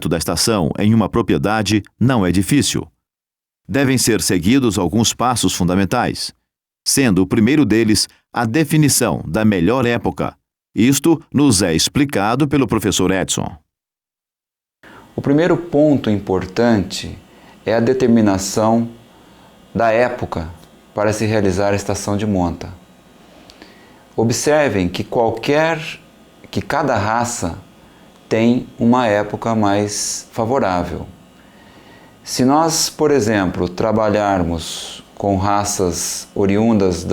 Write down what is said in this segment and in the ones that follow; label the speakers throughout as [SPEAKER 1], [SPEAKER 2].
[SPEAKER 1] da estação em uma propriedade não é difícil. Devem ser seguidos alguns passos fundamentais, sendo o primeiro deles a definição da melhor época. Isto nos é explicado pelo professor Edson.
[SPEAKER 2] O primeiro ponto importante é a determinação da época para se realizar a estação de monta. Observem que cada raça tem uma época mais favorável. Se nós, por exemplo, trabalharmos com raças oriundas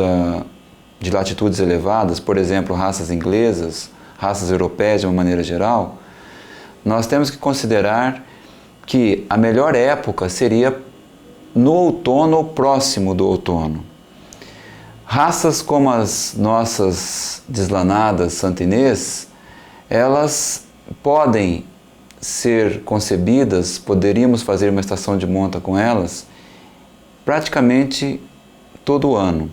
[SPEAKER 2] de latitudes elevadas, por exemplo, raças inglesas, raças europeias de uma maneira geral, nós temos que considerar que a melhor época seria no outono ou próximo do outono. Raças como as nossas deslanadas santinês, elas podem ser concebidas, poderíamos fazer uma estação de monta com elas praticamente todo ano,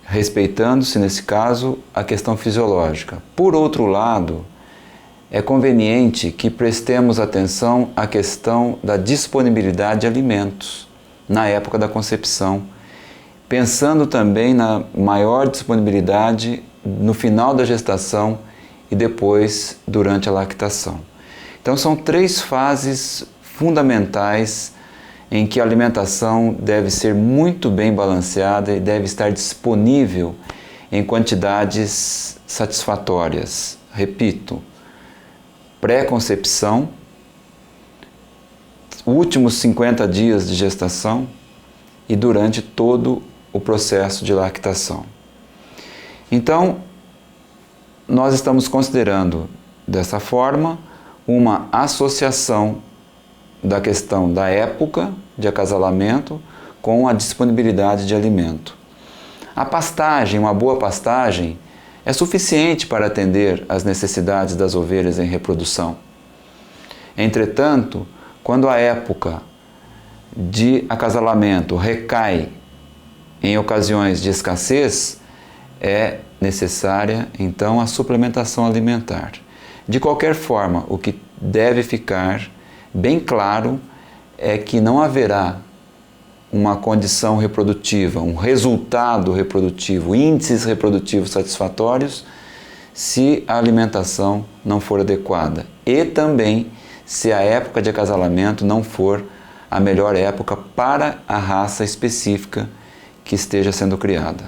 [SPEAKER 2] respeitando-se, nesse caso, a questão fisiológica. Por outro lado, é conveniente que prestemos atenção à questão da disponibilidade de alimentos na época da concepção, pensando também na maior disponibilidade no final da gestação e depois durante a lactação. Então são 3 fases fundamentais em que a alimentação deve ser muito bem balanceada e deve estar disponível em quantidades satisfatórias. Repito, pré-concepção, últimos 50 dias de gestação e durante todo o processo de lactação. Então, nós estamos considerando dessa forma uma associação da questão da época de acasalamento com a disponibilidade de alimento. A pastagem, uma boa pastagem, é suficiente para atender às necessidades das ovelhas em reprodução. Entretanto, quando a época de acasalamento recai em ocasiões de escassez, é necessária, então, a suplementação alimentar. De qualquer forma, o que deve ficar bem claro é que não haverá uma condição reprodutiva, um resultado reprodutivo, índices reprodutivos satisfatórios, se a alimentação não for adequada. E também se a época de acasalamento não for a melhor época para a raça específica que esteja sendo criada.